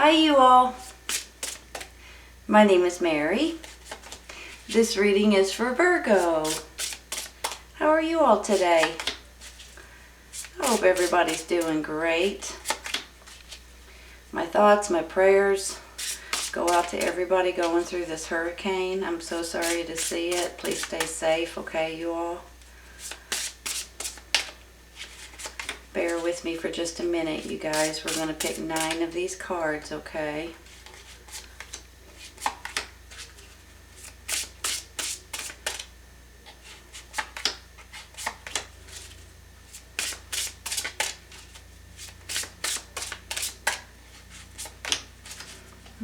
Hi you all, my name is Mary. This reading is for Virgo. How are you all today? I hope everybody's doing great. My thoughts, my prayers go out to everybody going through this hurricane. I'm so sorry to see it. Please stay safe, okay, you all? Bear with me for just a minute, you guys. We're going to pick 9 of these cards, okay?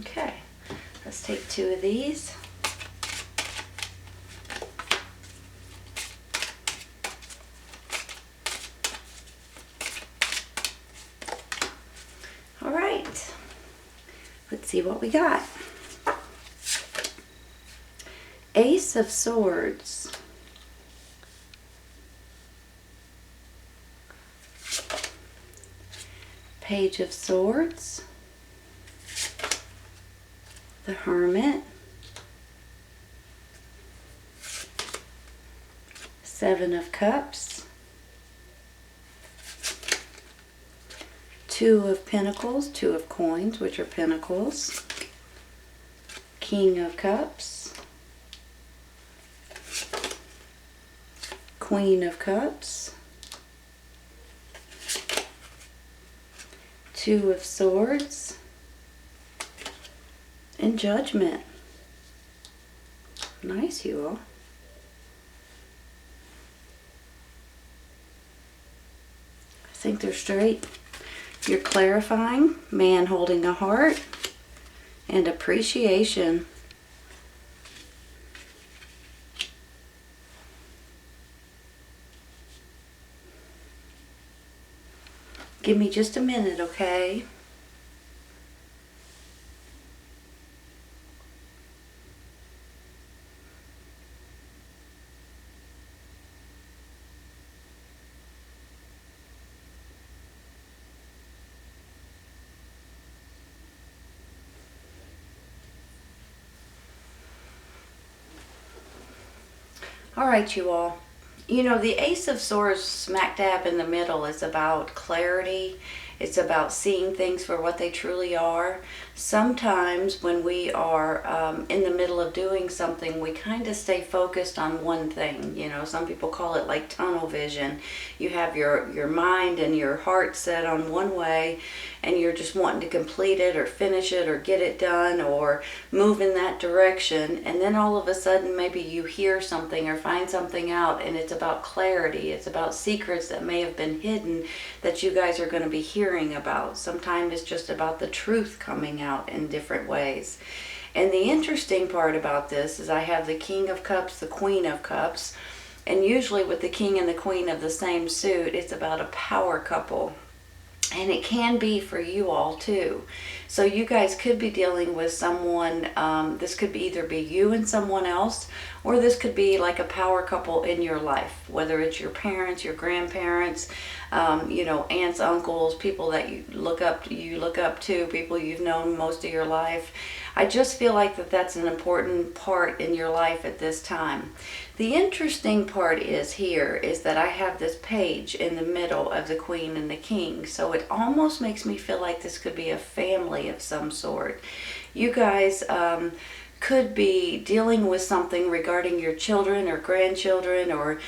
Okay, let's take 2 of these. All right, let's see what we got. Ace of Swords. Page of Swords. The Hermit. 7 of Cups. 2 of Pentacles, 2 of Coins, which are Pentacles. King of Cups. Queen of Cups. 2 of Swords. And Judgment. Nice, you all. I think they're straight. You're clarifying, man holding a heart, and appreciation. Give me just a minute, okay? All right, you all. You know, the Ace of Swords smack dab in the middle is about clarity. It's about seeing things for what they truly are. Sometimes when we are in the middle of doing something, we kind of stay focused on one thing. You know, some people call it like tunnel vision. You have your mind and your heart set on one way, and you're just wanting to complete it or finish it or get it done or move in that direction. And then all of a sudden maybe you hear something or find something out, and it's about clarity. It's about secrets that may have been hidden that you guys are going to be hearing about. Sometimes it's just about the truth coming out in different ways. And the interesting part about this is I have the King of Cups, the Queen of Cups, and usually with the King and the Queen of the same suit, it's about a power couple. And it can be for you all too. So you guys could be dealing with someone, this could either be you and someone else, or this could be like a power couple in your life, whether it's your parents, your grandparents, you know, aunts, uncles, people that you look up to, people you've known most of your life. I just feel like that's an important part in your life at this time. The interesting part is that I have this page in the middle of the Queen and the King. So it almost makes me feel like this could be a family of some sort. You guys could be dealing with something regarding your children or grandchildren or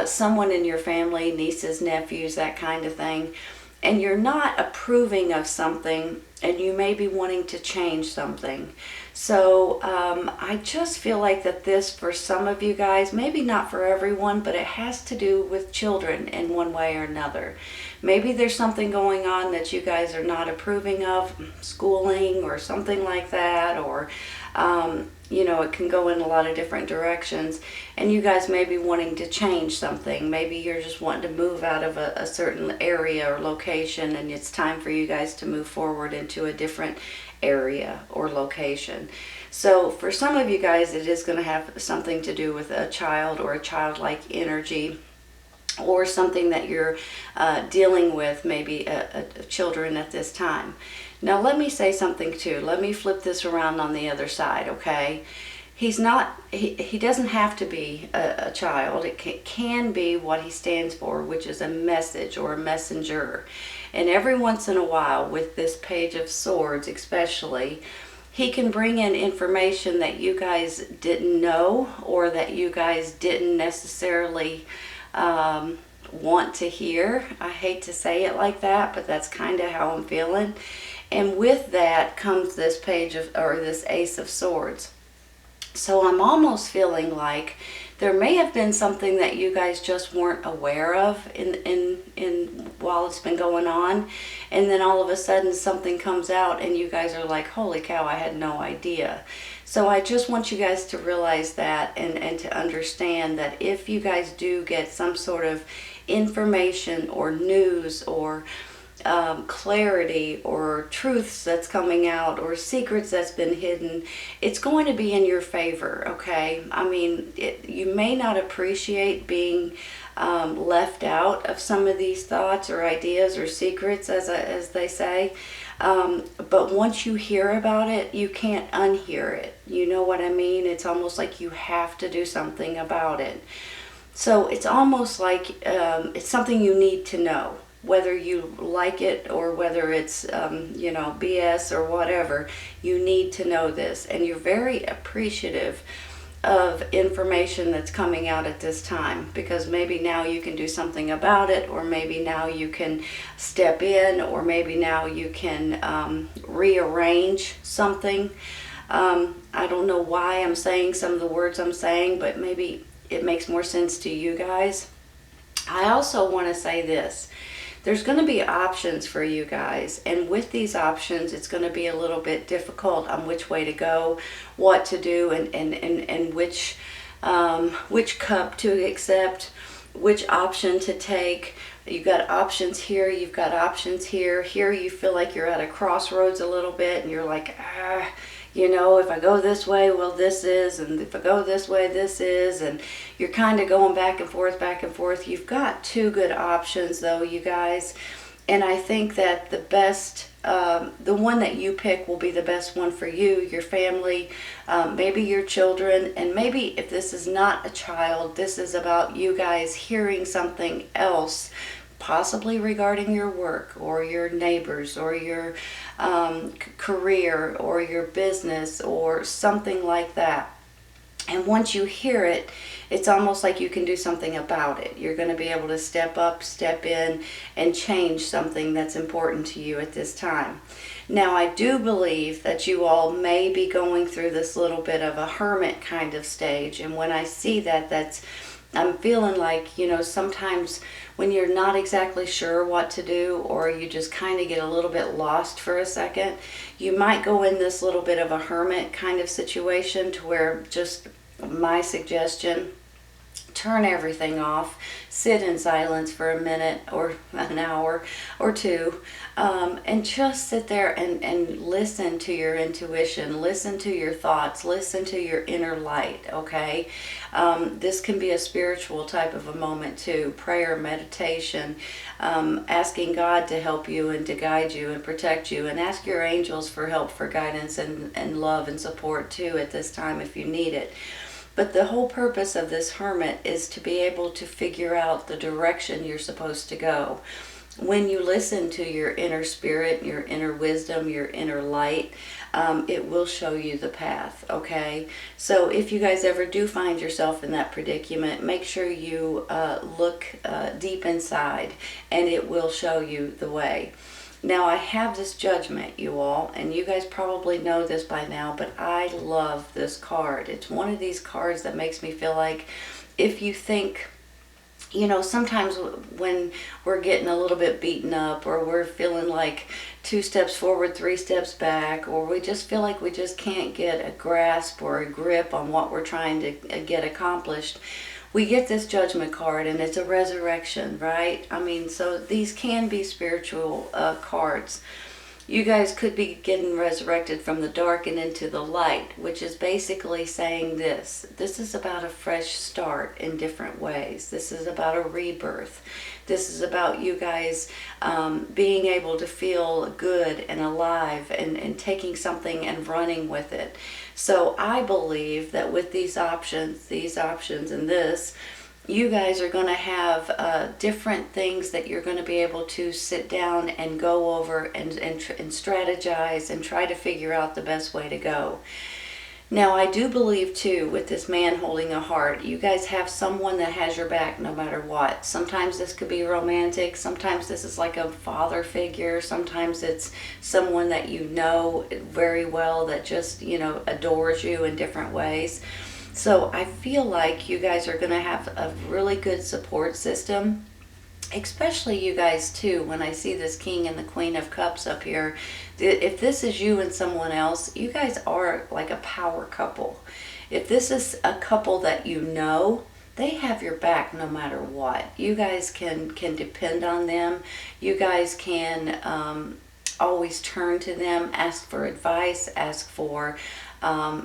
someone in your family, nieces, nephews, that kind of thing. And you're not approving of something, and you may be wanting to change something. So I just feel like that this, for some of you guys, maybe not for everyone, but it has to do with children in one way or another. Maybe there's something going on that you guys are not approving of, schooling or something like that, or you know, it can go in a lot of different directions, and you guys may be wanting to change something. Maybe you're just wanting to move out of a certain area or location, and it's time for you guys to move forward into a different area or location. So for some of you guys, it is going to have something to do with a child or a childlike energy. or something that you're dealing with, maybe children at this time. Now let me say something too. Let me flip this around on the other side, okay? He doesn't have to be a child. It can be what he stands for, which is a message or a messenger. And every once in a while, with this Page of Swords especially, he can bring in information that you guys didn't know, or that you guys didn't necessarily want to hear. I hate to say it like that, but that's kind of how I'm feeling. And with that comes this this Ace of Swords. So I'm almost feeling like there may have been something that you guys just weren't aware of in while it's been going on, and then all of a sudden something comes out and you guys are like, holy cow, I had no idea. So I just want you guys to realize that, and to understand that if you guys do get some sort of information or news or clarity or truths that's coming out or secrets that's been hidden, it's going to be in your favor, okay? I mean, you may not appreciate being left out of some of these thoughts or ideas or secrets, as they say, but once you hear about it, you can't unhear it. You know what I mean? It's almost like you have to do something about it. So it's almost like it's something you need to know. Whether you like it or whether it's, BS or whatever, you need to know this. And you're very appreciative of information that's coming out at this time, because maybe now you can do something about it, or maybe now you can step in, or maybe now you can rearrange something. I don't know why I'm saying some of the words I'm saying, but maybe it makes more sense to you guys. I also want to say this. There's going to be options for you guys, and with these options it's going to be a little bit difficult on which way to go, what to do, and which cup to accept, which option to take. You've got options here, you've got options here. Here you feel like you're at a crossroads a little bit, and you're like, if I go this way, well, this is, and if I go this way, this is, and you're kind of going back and forth, back and forth. You've got two good options, though, you guys, and I think that the best, the one that you pick will be the best one for you, your family, maybe your children, and maybe if this is not a child, this is about you guys hearing something else, possibly regarding your work or your neighbors or your career or your business or something like that. And once you hear it, it's almost like you can do something about it. You're going to be able to step up, step in, and change something that's important to you at this time. Now, I do believe that you all may be going through this little bit of a hermit kind of stage. And when I see that, I'm feeling like, sometimes when you're not exactly sure what to do, or you just kind of get a little bit lost for a second, you might go in this little bit of a hermit kind of situation, to where, just my suggestion, turn everything off, sit in silence for a minute or an hour or two, and just sit there and listen to your intuition, listen to your thoughts, listen to your inner light, okay? This can be a spiritual type of a moment too, prayer, meditation, asking God to help you and to guide you and protect you, and ask your angels for help, for guidance and love and support too at this time if you need it. But the whole purpose of this hermit is to be able to figure out the direction you're supposed to go. When you listen to your inner spirit, your inner wisdom, your inner light, it will show you the path, okay? So if you guys ever do find yourself in that predicament, make sure you look deep inside, and it will show you the way. Now, I have this judgment, you all, and you guys probably know this by now, but I love this card. It's one of these cards that makes me feel like, if you think, sometimes when we're getting a little bit beaten up, or we're feeling like 2 steps forward, 3 steps back, or we just feel like we just can't get a grasp or a grip on what we're trying to get accomplished, we get this judgment card, and it's a resurrection, right? I mean, so these can be spiritual cards. You guys could be getting resurrected from the dark and into the light, which is basically saying this. This is about a fresh start in different ways. This is about a rebirth. This is about you guys being able to feel good and alive and taking something and running with it. So I believe that with these options and this, you guys are going to have different things that you're going to be able to sit down and go over and strategize and try to figure out the best way to go. Now, I do believe too, with this man holding a heart, you guys have someone that has your back no matter what. Sometimes this could be romantic. Sometimes this is like a father figure. Sometimes it's someone that you know very well that just, adores you in different ways. So I feel like you guys are going to have a really good support system, especially you guys too. When I see this King and the Queen of Cups up here, if this is you and someone else, you guys are like a power couple. If this is a couple that you know, they have your back no matter what. You guys can depend on them. You guys can always turn to them, ask for advice, ask for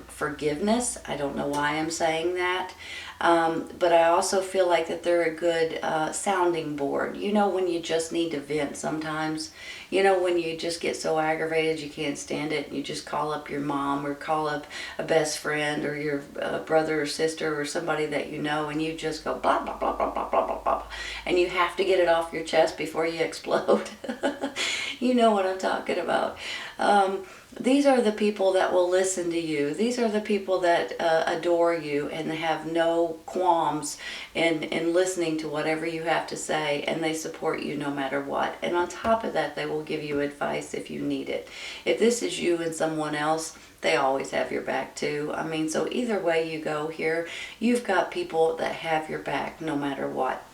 forgiveness. I don't know why I'm saying that. But I also feel like that they're a good sounding board. When you just need to vent sometimes. When you just get so aggravated you can't stand it. You just call up your mom or call up a best friend or your brother or sister or somebody that you know, and you just go blah, blah, blah, blah, blah, blah, blah, blah. And you have to get it off your chest before you explode. You know what I'm talking about. These are the people that will listen to you. These are the people that adore you and have no qualms in listening to whatever you have to say, and they support you no matter what. And on top of that, they will give you advice if you need it. If this is you and someone else, they always have your back too. So either way you go here, you've got people that have your back no matter what.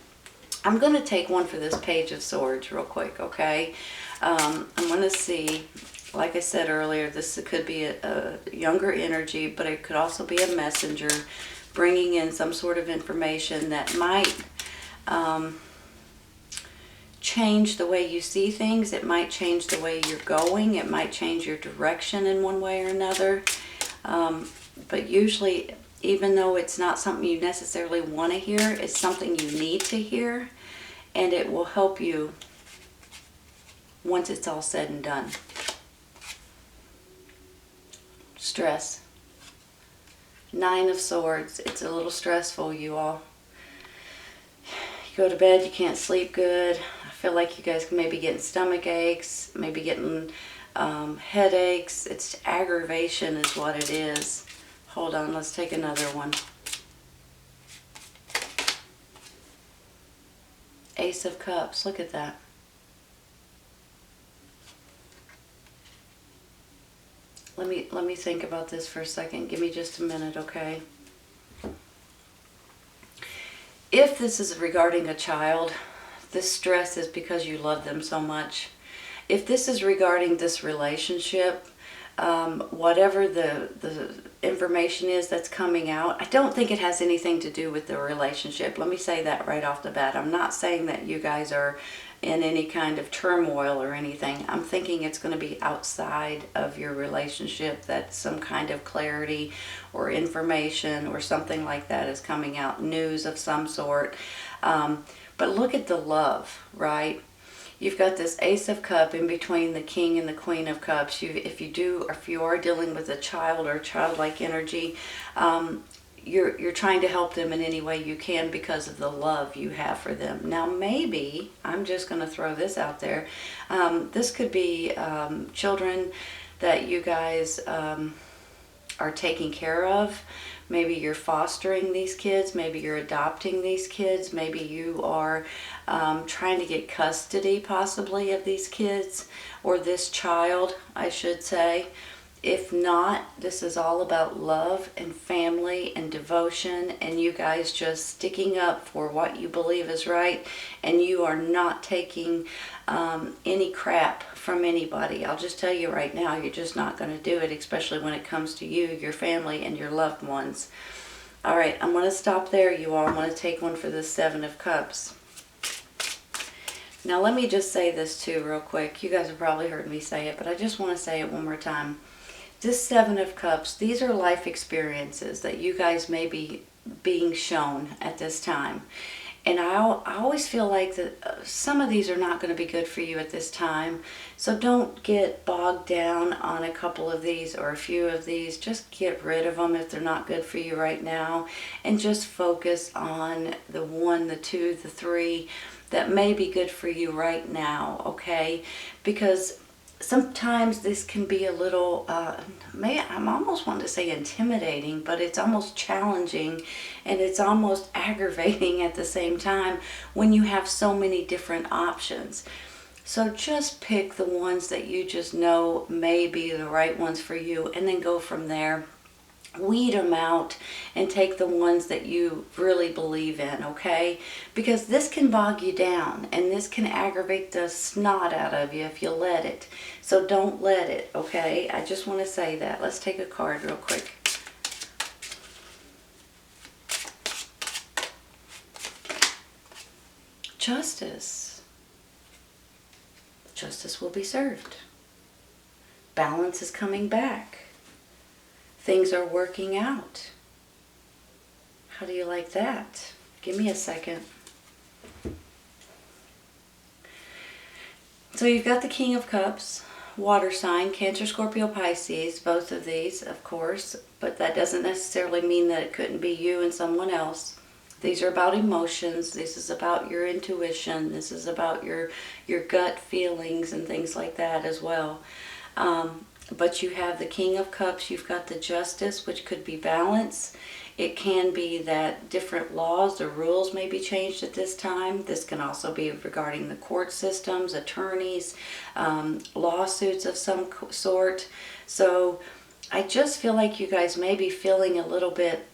I'm going to take one for this Page of Swords real quick, okay? I'm going to see, like I said earlier, this could be a younger energy, but it could also be a messenger bringing in some sort of information that might change the way you see things. It might change the way you're going. It might change your direction in one way or another. But usually, even though it's not something you necessarily want to hear, it's something you need to hear, and it will help you once it's all said and done. Stress. 9 of Swords. It's a little stressful, you all. You go to bed, you can't sleep good. I feel like you guys may be getting stomach aches, maybe getting headaches. It's aggravation is what it is. Hold on, let's take another one. Ace of Cups. Look at that. Let me think about this for a second. Give me just a minute, okay? If this is regarding a child, this stress is because you love them so much. If this is regarding this relationship, whatever the information is that's coming out, I don't think it has anything to do with the relationship. Let me say that right off the bat. I'm not saying that you guys are in any kind of turmoil or anything. I'm thinking it's going to be outside of your relationship, that some kind of clarity or information or something like that is coming out, news of some sort. But look at the love, right? You've got this Ace of Cups in between the King and the Queen of Cups. If you are dealing with a child or childlike energy, you're trying to help them in any way you can because of the love you have for them. Now maybe, I'm just going to throw this out there, this could be children that you guys are taking care of. Maybe you're fostering these kids, maybe you're adopting these kids, maybe you are trying to get custody possibly of these kids, or this child, I should say. If not, this is all about love and family and devotion, and you guys just sticking up for what you believe is right, and you are not taking any crap from anybody. I'll just tell you right now, you're just not going to do it, especially when it comes to you, your family, and your loved ones. All right, I'm going to stop there, you all. I'm going to take one for the 7 of Cups. Now let me just say this too real quick. You guys have probably heard me say it, but I just want to say it one more time. This Seven of Cups, these are life experiences that you guys may be being shown at this time. And I always feel like that some of these are not going to be good for you at this time. So don't get bogged down on a couple of these or a few of these. Just get rid of them if they're not good for you right now. And just focus on the 1, the 2, the 3 that may be good for you right now, okay? Because sometimes this can be a little, I'm almost wanting to say intimidating, but it's almost challenging and it's almost aggravating at the same time when you have so many different options. So just pick the ones that you just know may be the right ones for you and then go from there. Weed them out and take the ones that you really believe in, okay? Because this can bog you down and this can aggravate the snot out of you if you let it. So don't let it, okay? I just want to say that. Let's take a card real quick. Justice. Justice will be served. Balance is coming back. Things are working out. How do you like that? Give me a second. So you've got the King of Cups, water sign, Cancer, Scorpio, Pisces, both of these, of course, but that doesn't necessarily mean that it couldn't be you and someone else. These are about emotions. This is about your intuition. This is about your gut feelings and things like that as well. But you have the King of Cups, you've got the Justice, which could be balance. It can be that different laws or rules may be changed at this time. This can also be regarding the court systems, attorneys, lawsuits of some sort. So I just feel like you guys may be feeling a little bit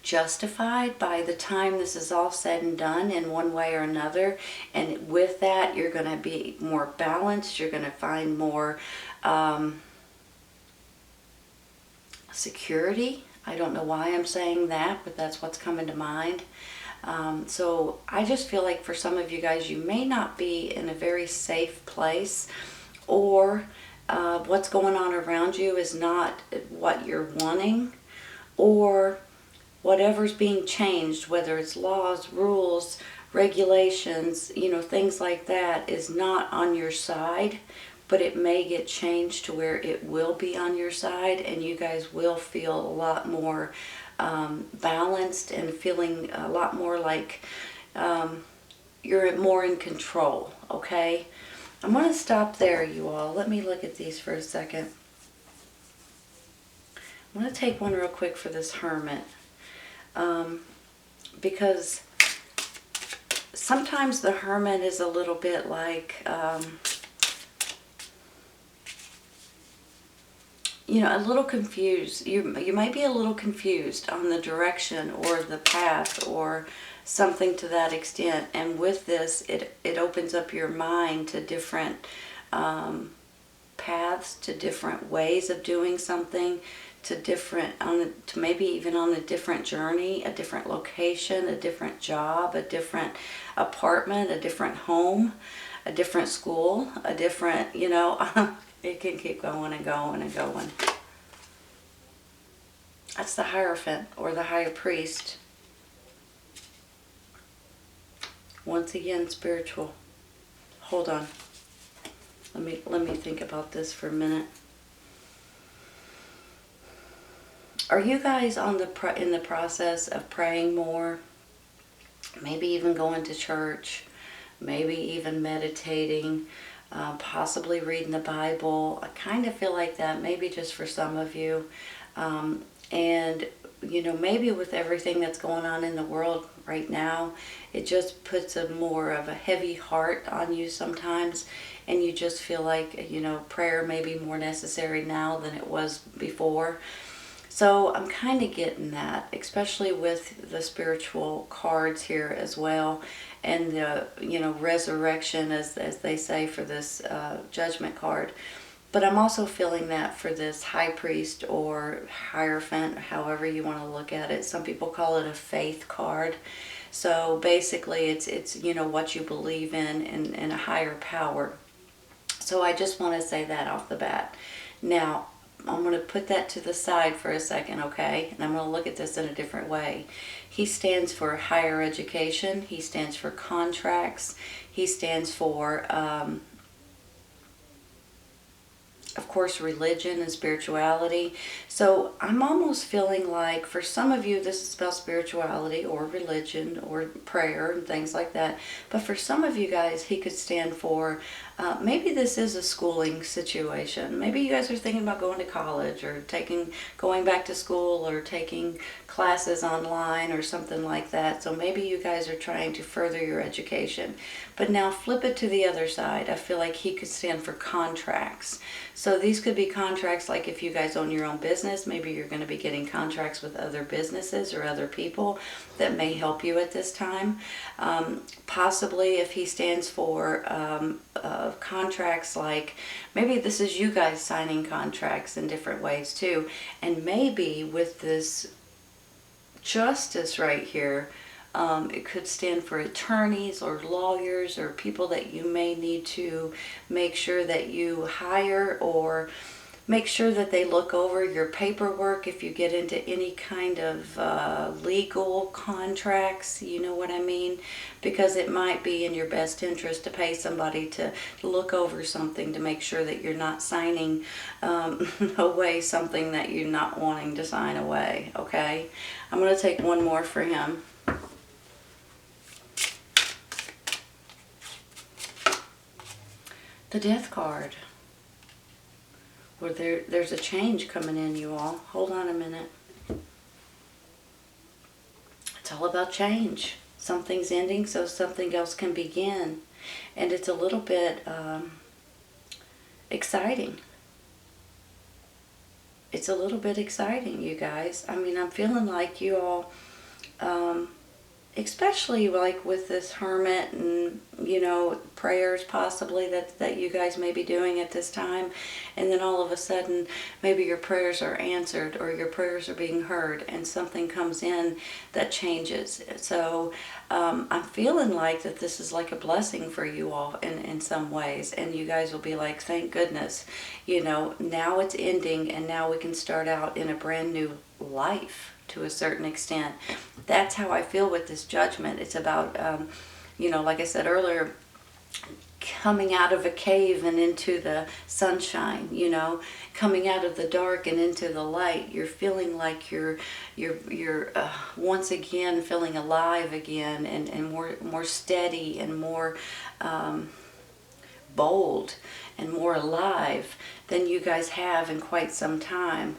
justified by the time this is all said and done in one way or another. And with that, you're going to be more balanced. You're going to find more security. I don't know why I'm saying that, but that's what's coming to mind. So I just feel like for some of you guys, you may not be in a very safe place, or what's going on around you is not what you're wanting, or whatever's being changed, whether it's laws, rules, regulations, things like that, is not on your side. But it may get changed to where it will be on your side, and you guys will feel a lot more balanced and feeling a lot more like you're more in control, okay? I'm going to stop there, you all. Let me look at these for a second. I'm going to take one real quick for this Hermit, because sometimes the Hermit is a little bit like... a little confused. You might be a little confused on the direction or the path or something to that extent. And with this, it opens up your mind to different paths, to different ways of doing something, to maybe even on a different journey, a different location, a different job, a different apartment, a different home, a different school, a different, it can keep going and going and going. That's the Hierophant or the High Priest. Once again, spiritual. Hold on. Let me think about this for a minute. Are you guys in the process of praying more? Maybe even going to church, maybe even meditating, possibly reading the Bible. I kind of feel like that, maybe just for some of you. And, maybe with everything that's going on in the world right now, it just puts more of a heavy heart on you sometimes. And you just feel like, prayer may be more necessary now than it was before. So I'm kind of getting that, especially with the spiritual cards here as well. And the, resurrection, as they say for this judgment card. But I'm also feeling that for this High Priest or Hierophant, however you want to look at it. Some people call it a faith card. So basically it's you know, what you believe in a higher power. So I just want to say that off the bat. Now, I'm going to put that to the side for a second, okay? And I'm going to look at this in a different way. He stands for higher education. He stands for contracts. He stands for, of course, religion and spirituality. So I'm almost feeling like for some of you this is about spirituality or religion or prayer and things like that. But for some of you guys, he could stand for maybe this is a schooling situation. Maybe you guys are thinking about going to college or going back to school or taking classes online or something like that. So maybe you guys are trying to further your education. But now flip it to the other side. I feel like he could stand for contracts. So these could be contracts like if you guys own your own business, maybe you're going to be getting contracts with other businesses or other people that may help you at this time. Possibly if he stands for contracts, like maybe this is you guys signing contracts in different ways too. And maybe with this justice right here, it could stand for attorneys or lawyers or people that you may need to make sure that you hire or make sure that they look over your paperwork if you get into any kind of legal contracts, you know what I mean? Because it might be in your best interest to pay somebody to look over something to make sure that you're not signing away something that you're not wanting to sign away, okay? I'm going to take one more for him. The Death card. Well, there's a change coming in, you all. Hold on a minute. It's all about change. Something's ending so something else can begin. And it's a little bit exciting. It's a little bit exciting, you guys. I mean, I'm feeling like you all, especially like with this hermit and, you know, prayers possibly that you guys may be doing at this time. And then all of a sudden, maybe your prayers are answered or your prayers are being heard and something comes in that changes. So I'm feeling like that this is like a blessing for you all in some ways. And you guys will be like, thank goodness, you know, now it's ending and now we can start out in a brand new life. To a certain extent. That's how I feel with this judgment. It's about, you know, like I said earlier, coming out of a cave and into the sunshine, you know, coming out of the dark and into the light. You're feeling like you're once again feeling alive again and more steady and more bold and more alive than you guys have in quite some time.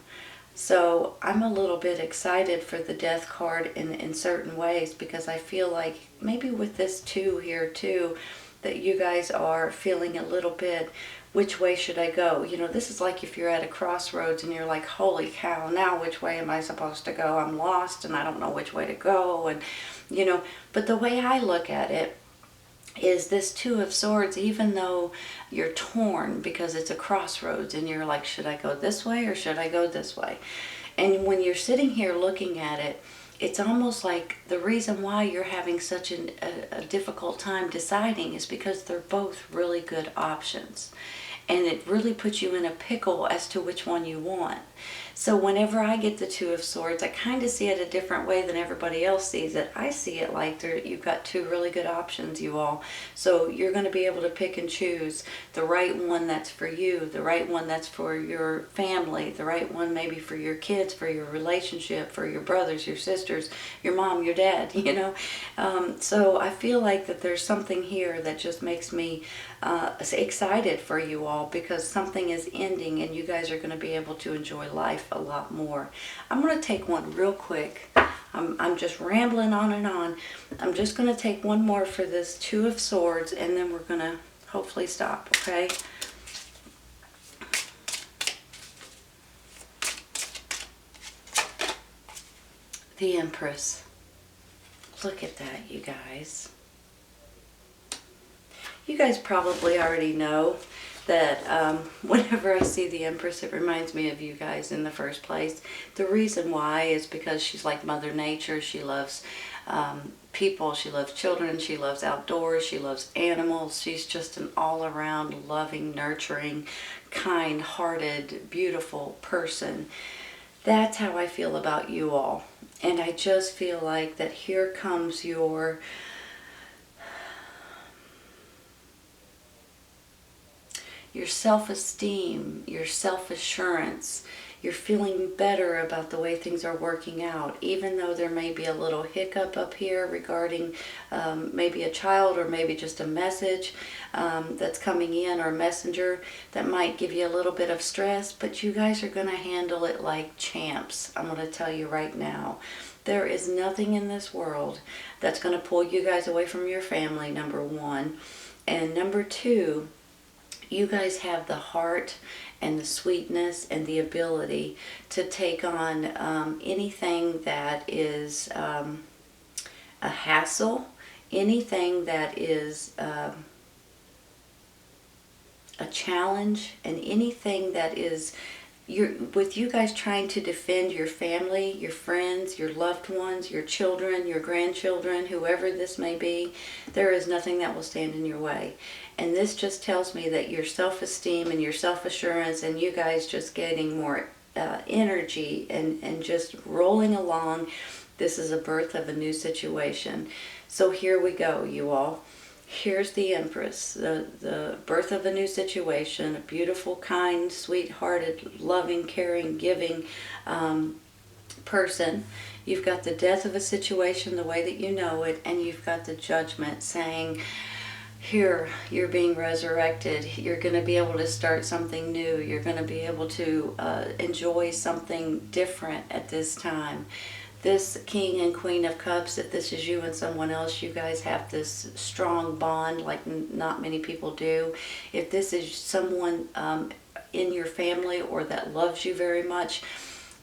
So I'm a little bit excited for the Death card in certain ways because I feel like maybe with this 2 here too, that you guys are feeling a little bit, which way should I go? You know, this is like if you're at a crossroads and you're like, holy cow, now which way am I supposed to go? I'm lost and I don't know which way to go. And, you know, but the way I look at it is this 2 of Swords, even though you're torn because it's a crossroads and you're like, should I go this way or should I go this way? And when you're sitting here looking at it, it's almost like the reason why you're having such a difficult time deciding is because they're both really good options. And it really puts you in a pickle as to which one you want. So whenever I get the 2 of Swords, I kind of see it a different way than everybody else sees it. I see it like you've got 2 really good options, you all. So you're going to be able to pick and choose the right one that's for you, the right one that's for your family, the right one maybe for your kids, for your relationship, for your brothers, your sisters, your mom, your dad, you know. So I feel like that there's something here that just makes me excited for you all because something is ending and you guys are going to be able to enjoy life a lot more. I'm going to take one real quick. I'm just rambling on and on. I'm just going to take one more for this 2 of Swords and then we're going to hopefully stop, okay? The Empress. Look at that, you guys. You guys probably already know that whenever I see the Empress, it reminds me of you guys in the first place. The reason why is because she's like Mother Nature. She loves people. She loves children. She loves outdoors. She loves animals. She's just an all-around loving, nurturing, kind-hearted, beautiful person. That's how I feel about you all. And I just feel like that here comes your self-esteem, your self-assurance. You're feeling better about the way things are working out, even though there may be a little hiccup up here regarding maybe a child or maybe just a message that's coming in, or a messenger that might give you a little bit of stress, but you guys are going to handle it like champs. I'm going to tell you right now. There is nothing in this world that's going to pull you guys away from your family, number one. And number two, you guys have the heart and the sweetness and the ability to take on anything that is a hassle, anything that is a challenge, and anything that is with you guys trying to defend your family, your friends, your loved ones, your children, your grandchildren, whoever this may be. There is nothing that will stand in your way. And this just tells me that your self-esteem and your self-assurance and you guys just getting more energy and just rolling along. This is a birth of a new situation. So here we go, you all. Here's the Empress, the birth of a new situation, a beautiful, kind, sweet-hearted, loving, caring, giving person. You've got the death of a situation the way that you know it, and you've got the Judgment saying, here, you're being resurrected. You're going to be able to start something new. You're going to be able to enjoy something different at this time. This King and Queen of Cups, if this is you and someone else, you guys have this strong bond like not many people do. If this is someone in your family or that loves you very much,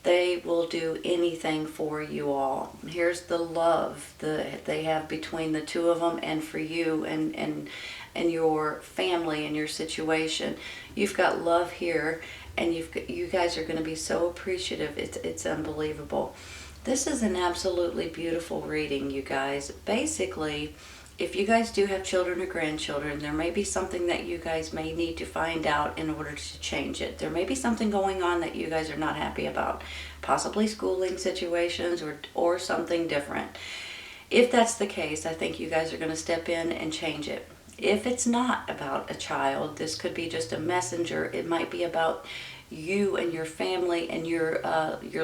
they will do anything for you all. Here's the love that they have between the two of them and for you and your family and your situation. You've got love here, and you guys are going to be so appreciative. It's unbelievable. This is an absolutely beautiful reading, you guys. Basically, if you guys do have children or grandchildren, there may be something that you guys may need to find out in order to change it. There may be something going on that you guys are not happy about, possibly schooling situations or something different. If that's the case, I think you guys are going to step in and change it. If it's not about a child, this could be just a messenger. It might be about you and your family and your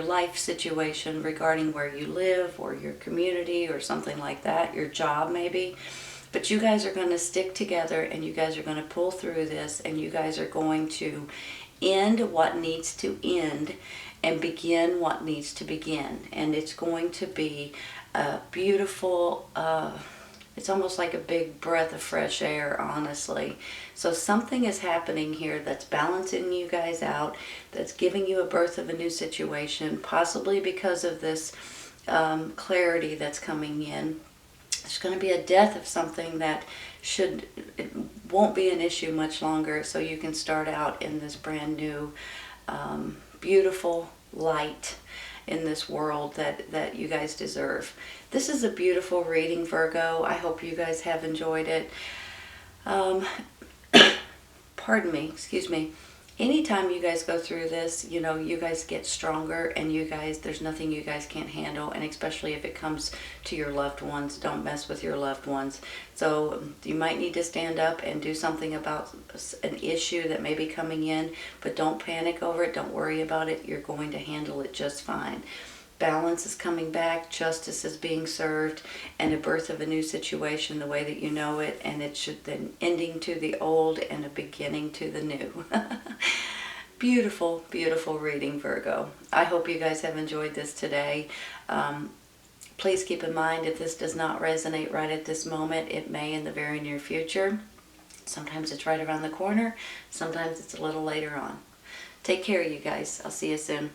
life situation regarding where you live or your community or something like that, your job maybe. But you guys are going to stick together, and you guys are going to pull through this, and you guys are going to end what needs to end and begin what needs to begin. And it's going to be a beautiful, it's almost like a big breath of fresh air, honestly. So something is happening here that's balancing you guys out, that's giving you a birth of a new situation, possibly because of this clarity that's coming in. There's going to be a death of something that it won't be an issue much longer, so you can start out in this brand new, beautiful light in this world that you guys deserve. This is a beautiful reading, Virgo. I hope you guys have enjoyed it. Pardon me, excuse me. Anytime you guys go through this, you know, you guys get stronger, and you guys, there's nothing you guys can't handle, and especially if it comes to your loved ones, don't mess with your loved ones. So you might need to stand up and do something about an issue that may be coming in, but don't panic over it, don't worry about it, you're going to handle it just fine. Balance is coming back, justice is being served, and a birth of a new situation the way that you know it, and it should then ending to the old and a beginning to the new. Beautiful, beautiful reading, Virgo. I hope you guys have enjoyed this today. Please keep in mind, if this does not resonate right at this moment, it may in the very near future. Sometimes it's right around the corner, sometimes it's a little later on. Take care, you guys. I'll see you soon.